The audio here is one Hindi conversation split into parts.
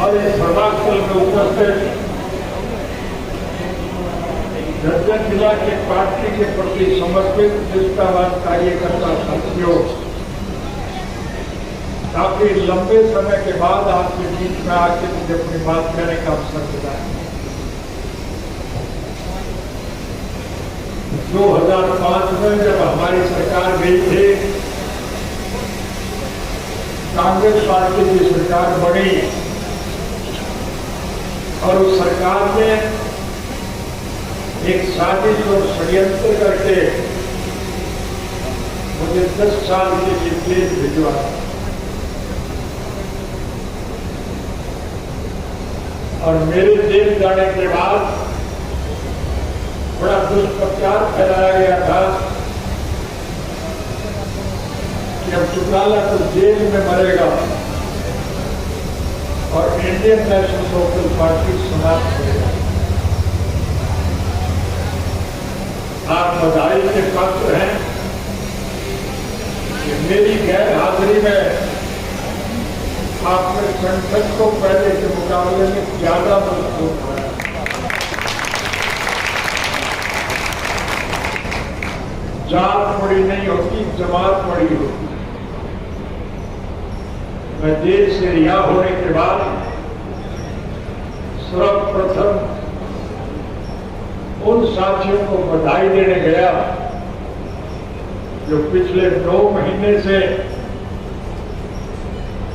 और इस सभास्थल में उपस्थित दर्जन जिला के पार्टी के प्रति समर्पित निष्ठावान कार्यकर्ता साथियों, काफी लंबे समय के बाद आपके बीच में आके मुझे अपनी बात कहने का अवसर मिला है। 2005 में जब हमारी सरकार गई थी, कांग्रेस पार्टी की सरकार बनी और उस सरकार ने एक साजिश और षड्यंत्र करके मुझे 10 साल के लिए जेल भिजवाया और मेरे जेल जाने के बाद बड़ा दुष्प्रचार फैलाया गया था कि अब चौटाला तो जेल में मरेगा और इंडियन नेशनल लोकल पार्टी समाप्त हो गया। आप बधाई के पात्र हैं कि मेरी गैर हाजिरी में आपने संगठन को पहले के मुकाबले में ज्यादा मजबूत बनाया। जात बड़ी नहीं होती, जमात बड़ी होती। मैं जेल से रिहा होने के बाद सर्वप्रथम उन साथियों को बधाई देने गया जो पिछले 2 महीने से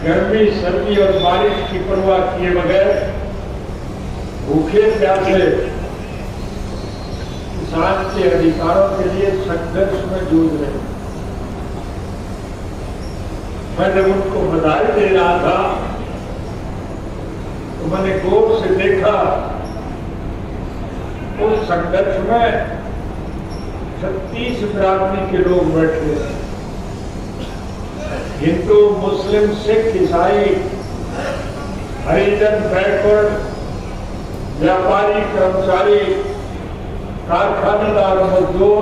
गर्मी, सर्दी और बारिश की परवाह किए बगैर भूखे प्यासे किसान के अधिकारों के लिए संघर्ष में जूझ रहे हैं। मैं जब उनको बधाई दे रहा था तो मैंने गौर से देखा उस संघर्ष में 36 बिरादरी के लोग बैठे हैं। हिंदू, मुस्लिम, सिख, ईसाई, हरिजन, बैकवर्ड, व्यापारी, कर्मचारी, कारखानेदार, मजदूर,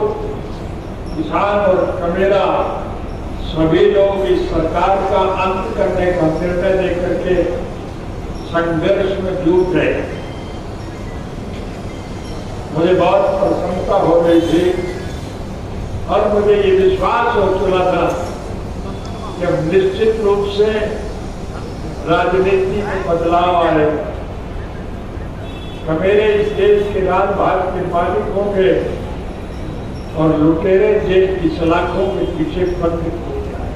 किसान और कमेरा सभी लोग इस सरकार का अंत करने का निर्णय लेकर के संघर्ष में जुट रहे। मुझे बहुत प्रसन्नता हो रही थी और मुझे ये विश्वास हो चुका था कि अब निश्चित रूप से राजनीति में बदलाव आएगा। मेरे इस देश के राजभाग के मालिक होंगे और लुटेरे जेल की सलाखों के पीछे बंद हो जाए।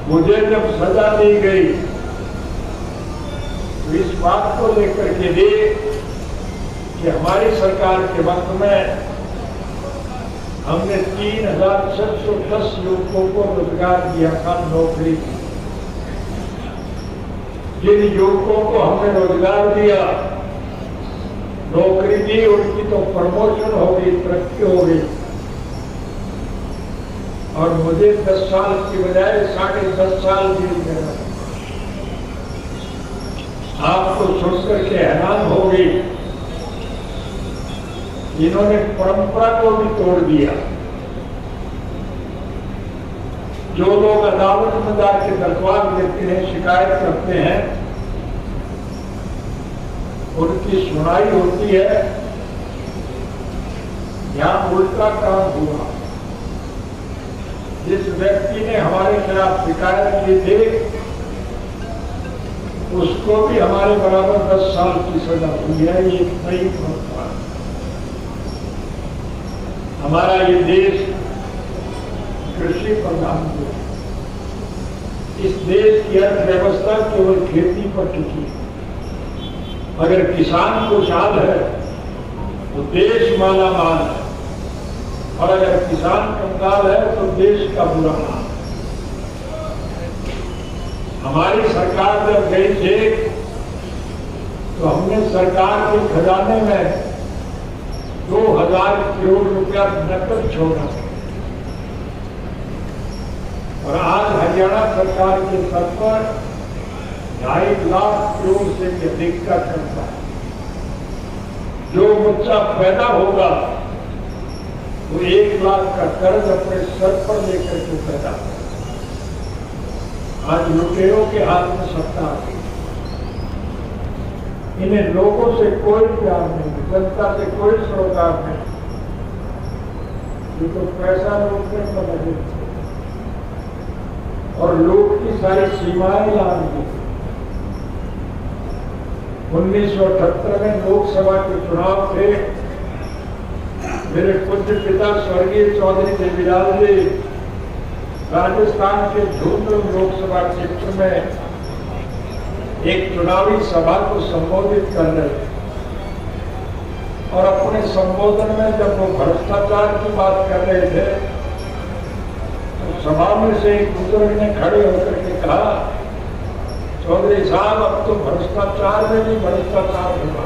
मुझे जब सजा दी गई तो इस बात को लेकर के दी कि हमारी सरकार के वक्त में हमने 3610 युवकों को रोजगार दिया था, नौकरी दी। जिन युवकों को हमने रोजगार दिया, नौकरी दी, उनकी तो प्रमोशन हो गई, तरक्की हो गई और मुझे 10 साल की बजाय 10.5 साल जेल देना। आपको सुनकर के हैरान हो गई, इन्होंने परंपरा को भी तोड़ दिया। जो लोग अदालत में जाके दरख्वास्त देते हैं, शिकायत करते हैं, उनकी सुनाई होती है। यहां उल्टा काम हुआ। जिस व्यक्ति ने हमारे खिलाफ शिकायत की थी उसको भी हमारे बराबर 10 साल की सजा हुई है। ये नई परंपरा। हमारा ये देश कृषि प्रधान देश, इस देश की अर्थव्यवस्था केवल खेती पर टिकी है। अगर किसान खुशहाल है तो देश माला माल है और अगर किसान कंगाल है तो देश का बुरा हाल। हमारी सरकार जब गई थी तो हमने सरकार के खजाने में 2000 करोड़ रुपया नकद छोड़ा और आज हरियाणा सरकार के स्तर पर 2.5 लाख करोड़ से भी अधिक का खर्चा है। जो बच्चा पैदा होगा वो 1 लाख का कर्ज अपने सर पर लेकर के पैदा होगा। आज लुटेरों के हाथ में सत्ता आ गई। इन्हें लोगों से कोई प्यार नहीं, जनता से कोई सरोकार नहीं। ये तो पैसा लूटने पर लगे और लूट की सारी सीमाएं ला दी। 1978 में लोकसभा के चुनाव थे। मेरे पूज्य पिता स्वर्गीय चौधरी देवीलाल जी राजस्थान के झुंझुनू लोकसभा क्षेत्र में एक चुनावी सभा को संबोधित कर रहे थे और अपने संबोधन में जब वो भ्रष्टाचार की बात कर रहे थे तो सभा में से एक बुजुर्ग ने खड़े होकर के कहा, चौधरी साहब अब तो भ्रष्टाचार में भी भ्रष्टाचार होगा।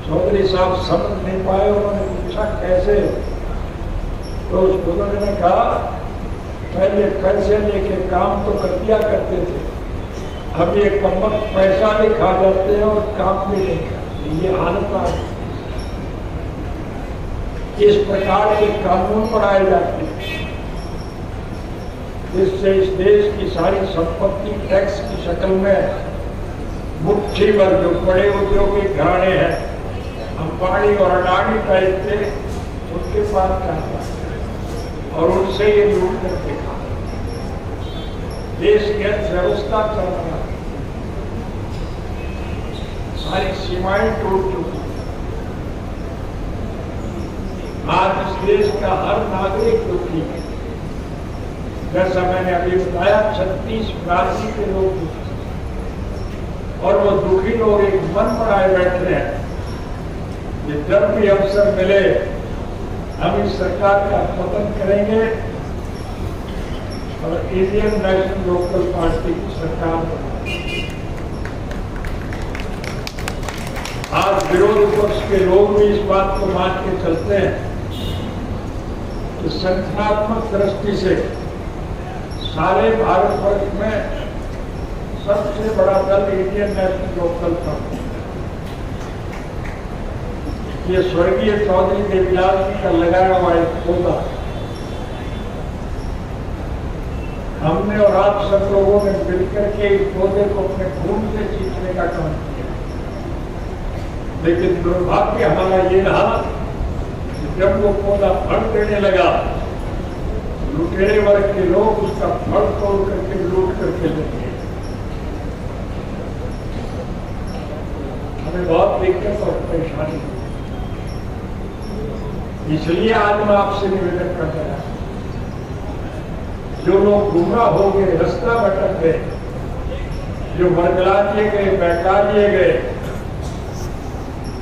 चौधरी साहब समझ नहीं पाए। उन्होंने पूछा कैसे? तो उस बुजुर्ग ने कहा, पहले पैसे लेके काम तो कर दिया करते थे, अब ये कमबख्त पैसा भी खा जाते हैं और काम भी नहीं करते। ये हालत आ गई। इस प्रकार के कानून बनाए जाते हैं जिससे इस देश की सारी संपत्ति टैक्स की शक्ल में मुट्ठी भर जो बड़े उद्योगी घराने हैं, अंबानी और अडानी टाइप के, उनके पास जाता है और उनसे ये लूट करके खा। देश की अर्थव्यवस्था चल रहा है, सारी सीमाएं टूट चुकी। आज इस देश का हर नागरिक दुखी है। जैसा मैंने अभी बताया, 36 राज्य के लोग दुखी और वो दुखी लोग एक मन बनाए बैठे हैं कि जब भी अवसर मिले हम इस सरकार का पतन करेंगे और इंडियन नेशनल लोकल पार्टी की सरकार बनाएंगे। आज विरोधी पक्ष के लोग भी इस बात को मान के चलते हैं कि संख्यात्मक दृष्टि से सारे भारतवर्ष में सबसे बड़ा दल इंडियन नेशनल लोकल पार्टी। ये स्वर्गीय चौधरी देवीलाल जी का लगाया हुआ एक पौधा हमने और आप सब लोगों ने मिलकर के इस पौधे को अपने खून से सींचने का काम किया। लेकिन दुर्भाग्य हमारा ये रहा कि जब वो पौधा फल देने लगा, लुटेरे वर्ग के लोग उसका फल तोड़ करके लूट करके लेंगे। हमें बहुत दिक्कत और परेशानी हुई। इसलिए आज मैं आपसे निवेदन कर रहा हूं, जो लोग गुमराह हो गए, रास्ता भटक गए, जो बरगला दिए गए, बहका दिए गए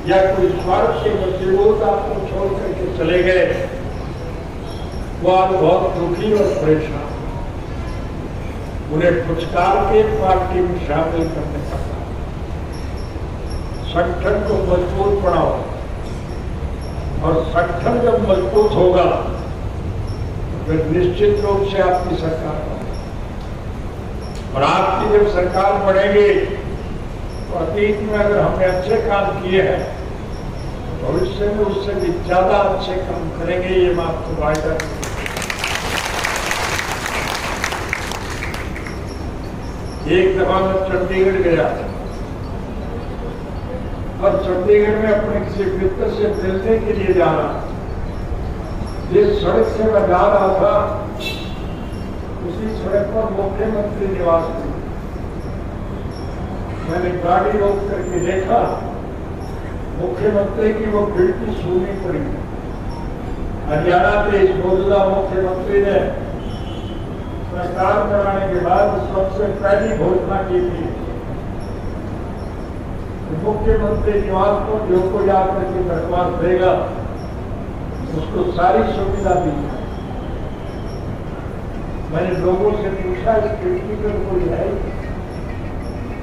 या कोई स्वार्थ के वशीभूत आपको छोड़ करके चले गए, वो आज बहुत दुखी और परेशान। उन्हें पुचकार के पार्टी में शामिल करने का संगठन को मजबूत बनाओ और संगठन जब मजबूत होगा तो फिर निश्चित रूप से आपकी सरकार बनेगी। और आपकी जब सरकार बढ़ेगी तो अतीत में अगर हमने अच्छे काम किए हैं तो भविष्य में उससे भी ज्यादा अच्छे काम करेंगे, ये मैं आपको वायदा करता हूं। एक दफा मैं चंडीगढ़ गया और चंडीगढ़ में अपने किसी मित्र से मिलने के लिए जा रहा था। जिस सड़क से मैं जा रहा था उसी सड़क पर मुख्यमंत्री निवास थी। मैंने गाड़ी रोक करके देखा, मुख्यमंत्री की वो खिड़की सूनी पड़ी। हरियाणा के इस मौजूदा मुख्यमंत्री ने सरकार बनाने के बाद सबसे पहली घोषणा की थी, मुख्यमंत्री निवास को जो कोई आकर के दरख्वास्त देगा उसको सारी सुविधा दी जाए। मैंने लोगों से पूछा इस खिड़की पर कोई है?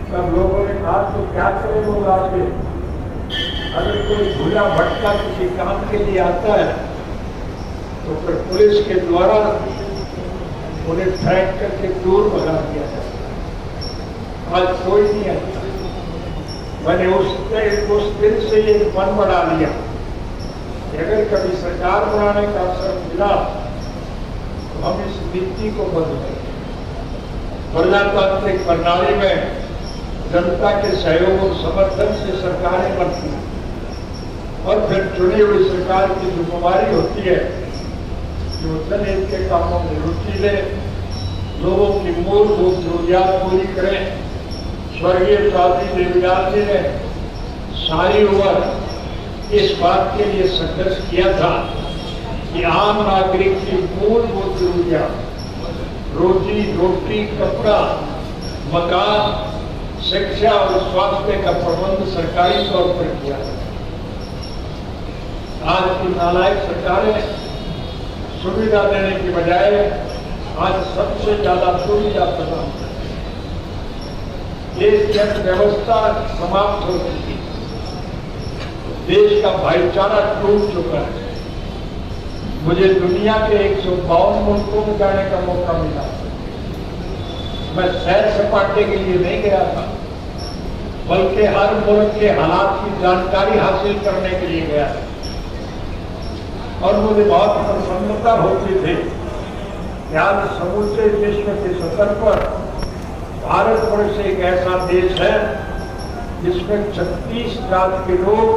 तब लोगों ने कहा तो क्या करें लोग आगे, अगर कोई भूला भटका किसी काम के लिए आता है तो फिर पुलिस के द्वारा उन्हें फेंक करके दूर भगा दिया जाता। आज कोई नहीं आता। मैंने उस दिन से ये मन बढ़ा लिया कि अगर कभी सरकार बनाने का अवसर मिला तो हम इस नीति को बदलें। प्रजातांत्रिक प्रणाली में जनता के सहयोग और समर्थन से सरकारें बनती हैं और फिर चुनी हुई सरकार की जिम्मेदारी होती है कि वो जनहित के कामों में रुचि ले, लोगों की मूलभूत जरूरियात पूरी करें। स्वर्गीय चौधरी देवीलाल जी ने सारी उम्र इस बात के लिए संघर्ष किया था कि आम नागरिक की मूलभूत जरूरियात, रोजी रोटी, कपड़ा, मकान, शिक्षा और स्वास्थ्य का प्रबंध सरकारी तौर पर किया है। आज की नालायक सरकारें सुविधा देने की बजाय आज सबसे ज्यादा सुविधा प्रदान करती है। देश की अर्थव्यवस्था समाप्त हो चुकी है, देश का भाईचारा टूट चुका है। मुझे दुनिया के 152 मुल्कों में जाने का मौका मिला। मैं सैर सपाटे के लिए नहीं गया था, बल्कि हर मुल्क के हालात की जानकारी हासिल करने के लिए गया था। और मुझे बहुत प्रसन्नता होती थी कि आज समूचे विश्व के स्तर पर भारतवर्ष एक ऐसा देश है जिसमें 36 जात के लोग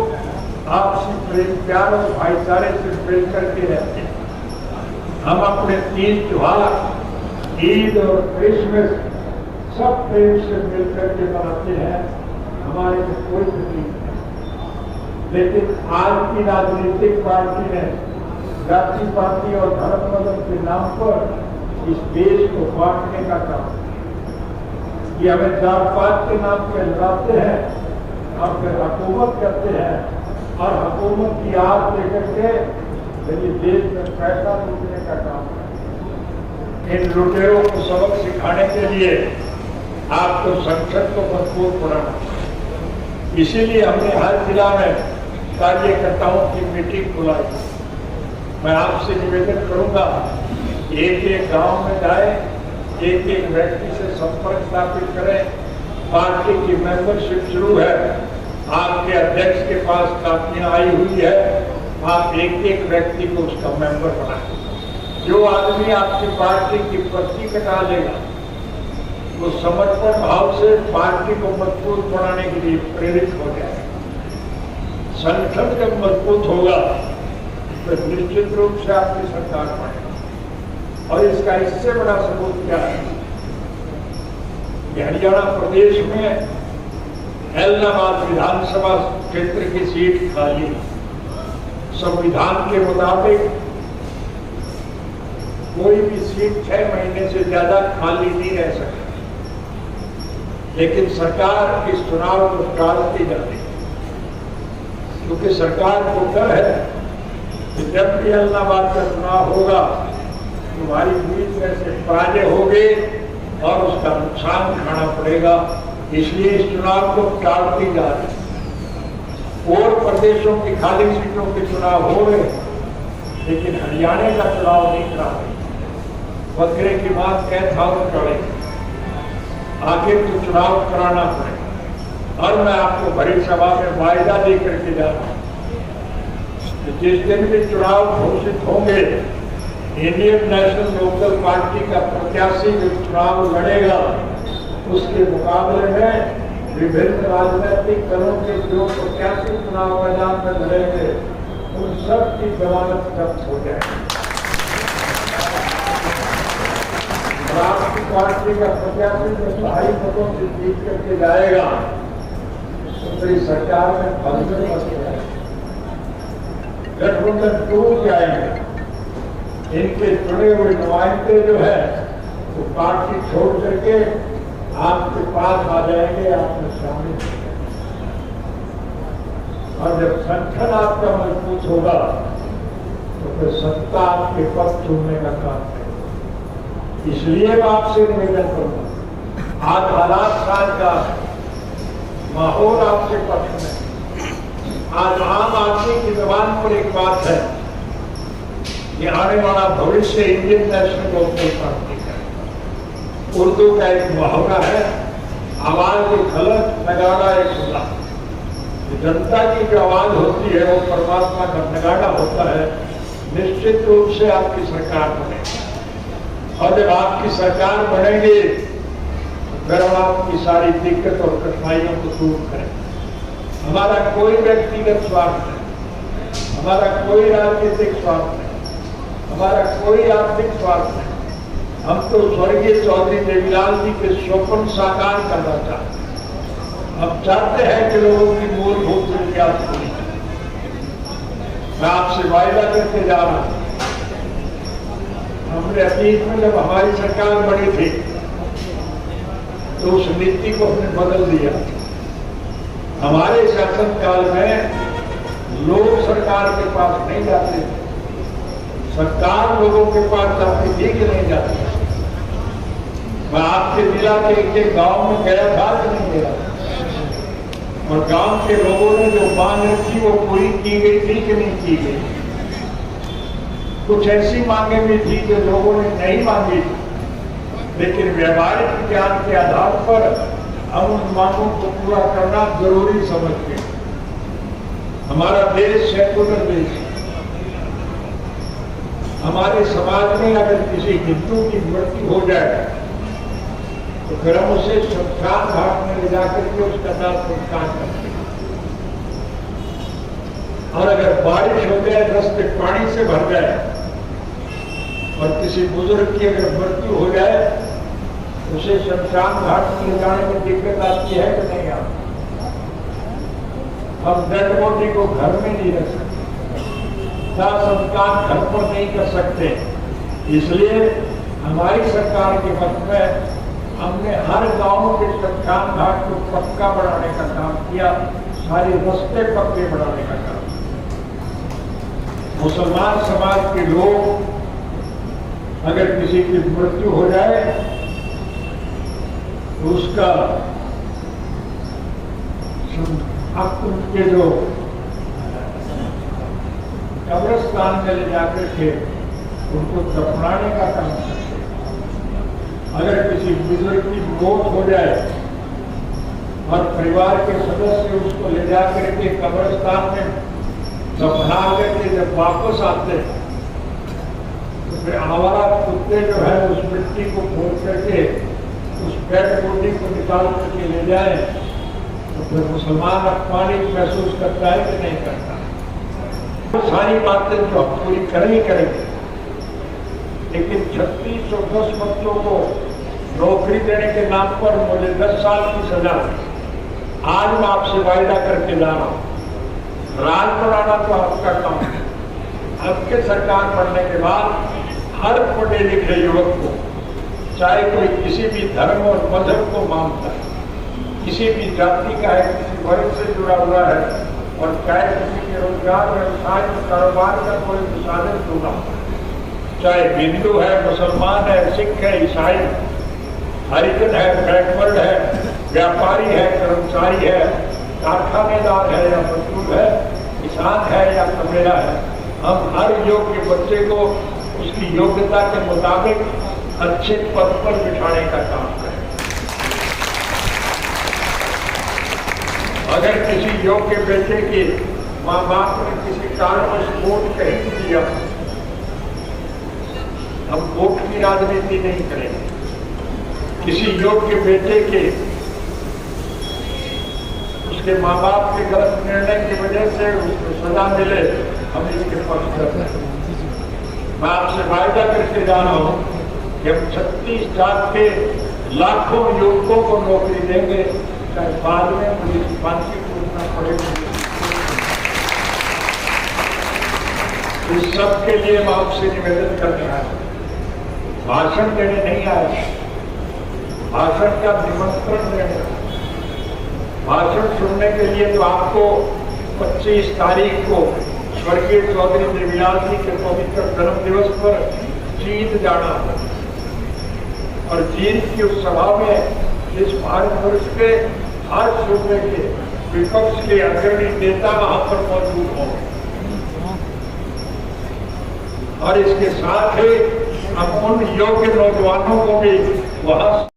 आपसी प्रेम, प्यार और भाईचारे से मिलकर के रहते हैं। हम अपने 3 त्योहार, ईद और क्रिसमस, सब प्रेम से मिलकर के मनाते हैं। हमारे में कोई तकलीफ नहीं। लेकिन आज की राजनीतिक पार्टी ने जाति पाति और धर्म मजहब के नाम पर इस देश को बांटने का काम किया। ये हमें जात पात के नाम पे लड़ाते हैं और फिर हुकूमत करते हैं और हुकूमत की आग लेकर के यदि देश में पैसा लूटने का काम है। इन लुटेरों को सबक सिखाने के लिए आपको संसद को मजबूत बनाना। इसीलिए हमने हर जिला में कार्यकर्ताओं की मीटिंग बुलाई। मैं आपसे निवेदन करूंगा, एक एक गांव में जाए, एक एक व्यक्ति से संपर्क स्थापित करें। पार्टी की मेंबरशिप शुरू है, आपके अध्यक्ष के पास कापियां आई हुई है, आप एक एक व्यक्ति को उसका मेंबर बनाएं। जो आदमी आपकी पार्टी की पर्ची कटा लेगा वो समर्पण भाव से पार्टी को मजबूत बनाने के लिए प्रेरित हो जाए। संगठन जब मजबूत होगा तो निश्चित रूप से आपकी सरकार बनेगी। और इसका इससे बड़ा सबूत क्या है कि हरियाणा प्रदेश में ऐलनाबाद विधानसभा क्षेत्र की सीट खाली। संविधान के मुताबिक कोई भी सीट 6 महीने से ज्यादा खाली नहीं रह सकती, लेकिन सरकार इस चुनाव को टालती जाती है क्योंकि सरकार को डर है कि जब भी ऐलनाबाद का चुनाव होगा तुम्हारी पूरी तरह से पराजय होगी और उसका नुकसान उठाना पड़ेगा। इसलिए इस चुनाव को टालती जा रही है। और प्रदेशों की खाली सीटों के चुनाव हो रहे, लेकिन हरियाणा का चुनाव नहीं करा रही। बकरे की बात कह था चढ़ेगी, आखिर तो चुनाव कराना पड़ेगा। और मैं आपको भरी सभा में वायदा दे करके जा रहा हूं कि जिस दिन भी चुनाव घोषित होंगे, इंडियन नेशनल लोकल पार्टी का प्रत्याशी जो चुनाव लड़ेगा उसके मुकाबले में विभिन्न राजनीतिक दलों के जो प्रत्याशी चुनाव मैदान में लड़ेंगे उन सब की जमानत जब्त हो जाएगी। आपकी पार्टी का प्रत्याशी जो 2.5 मतों से जीत करके जाएगा तो सरकार में भंग मच जाएगा, गठबंधन टूट जाएंगे। इनके चुने हुए नुमाइंदे जो है वो पार्टी छोड़ करके आपके पास आ जाएंगे, आपमें शामिल हो जाएंगे। और जब संगठन आपका मजबूत होगा तो फिर सत्ता आपके पक्ष चुनने का काम है। इसलिए मैं आपसे निवेदन करूंगा, आज हालात साझगार माहौल आपके पक्ष में। आज आम आदमी की जबान पर एक बात है कि आने वाला भविष्य इंडियन नेशनल लोकल पार्टी का। उर्दू का एक मुहावरा है, आवाज एक गलत, नगाड़ा एक खुदा। जनता की जो आवाज होती है वो परमात्मा का नगाड़ा होता है। निश्चित रूप से आपकी सरकार बनेगी। और जब आपकी सरकार बनेगी फिर हम आपकी सारी दिक्कत और कठिनाइयों को दूर करें। हमारा कोई व्यक्तिगत स्वार्थ नहीं, हमारा कोई राजनीतिक स्वार्थ नहीं, हमारा कोई आर्थिक स्वार्थ नहीं। हम तो स्वर्गीय चौधरी देवीलाल जी के स्वप्न साकार करना चाहते हैं। हम चाहते हैं कि लोगों की मूलभूत जरूरियात पूरी करें। मैं आपसे वायदा करके जा रहा हूं, हमने अतीत में जब हमारी सरकार बनी थी तो उस नीति को हमने बदल दिया। हमारे शासनकाल में लोग सरकार के पास नहीं जाते, सरकार लोगों के पास जाती थी कि नहीं जाती। मैं आपके जिला के एक गांव में गया था कि नहीं गया, और गांव के लोगों ने जो मांग रखी वो पूरी की गई थी कि नहीं की गई। कुछ ऐसी मांगे भी थी जो लोगों ने नहीं मांगी, लेकिन व्यवहारिक ज्ञान के आधार पर हम उन मांगों को पूरा करना जरूरी समझते हैं। हमारा देश सेकुलर देश है। हमारे समाज में अगर किसी हिंदू की मृत्यु हो जाए तो फिर हम उसे शमशान घाट में ले जाकर के उसका दाह संस्कार करते हैं। और अगर बारिश हो जाए, रास्ते पानी से भर जाए और किसी बुजुर्ग की अगर मृत्यु हो जाए, उसे शमशान घाट में ले जाने में दिक्कत आती है कि नहीं आती। हम डेड बॉडी को घर में नहीं रख सकते, दाह संस्कार घर पर नहीं कर सकते। इसलिए हमारी सरकार के वक्त में हमने हर गांव के शमशान घाट को पक्का बनाने का काम किया, सारे रास्ते पक्के बनाने का काम। मुसलमान समाज के लोग अगर किसी की मृत्यु हो जाए तो उसका उनके जो कब्रिस्तान में ले जाकर के उनको दफनाने का काम करते। अगर किसी बुजुर्ग की मौत हो जाए और परिवार के सदस्य उसको ले जाकर के कब्रिस्तान में दफना करके जब वापस आते हैं तो फिर आवारा कुत्ते जो है उस मिट्टी को खोद करके उस डेड बॉडी को निकाल करके ले जाए तो फिर मुसलमान अपमानित महसूस करता है कि नहीं करता। तो सारी बातें जो हम पूरी करेंगे करेंगे, लेकिन 3610 बच्चों को नौकरी देने के नाम पर मुझे 10 साल की सजा हुई। आज मैं आपसे वायदा करके जा रहा हूं, राज बनाना तो आपका काम है। आपके सरकार बनने के बाद हर पढ़े लिखे युवक को, चाहे कोई किसी भी धर्म और मजहब को मानता है, किसी भी जाति का है, किसी वर्ग से जुड़ा हुआ है, और चाहे किसी के रोजगार व्यवसाय कारोबार का कोई साधन जुड़ा, चाहे हिंदू है, मुसलमान है, सिख है, ईसाई, हरिजन है, बैकवर्ड है, व्यापारी है, कर्मचारी है, कारखानेदार है या मजदूर है, किसान है या कमेला है, हम हर योग्य बच्चे को उसकी योग्यता के मुताबिक अच्छे पद पर बिठाने का काम करें। अगर किसी योग्य बेटे के माँ बाप ने किसी कारणवश वोट कहीं नहीं दिया, हम वोट की राजनीति नहीं करेंगे। किसी योग्य बेटे के उसके माँ बाप के गलत निर्णय की वजह से उसको सजा मिले, हम इसके पक्ष करते हैं। मैं आपसे वायदा करके जा रहा हूं कि हम 36 जात के लाखों युवकों को नौकरी देंगे, चाहे बाद में मुझे फांसी पूछना पड़ेगा। इस सब के लिए मैं आपसे निवेदन करने आया, भाषण देने नहीं आया, भाषण का निमंत्रण देने। भाषण सुनने के लिए तो आपको 25 तारीख को स्वर्गीय चौधरी देवीलाल जी के पवित्र जन्म दिवस पर जींद जाना है, और जींद की उस सभा में इस भारतवर्ष के हर सूबे के विपक्ष के अग्रणी नेता वहां पर मौजूद होंगे। और इसके साथ ही हम उन योग्य नौजवानों को भी वहां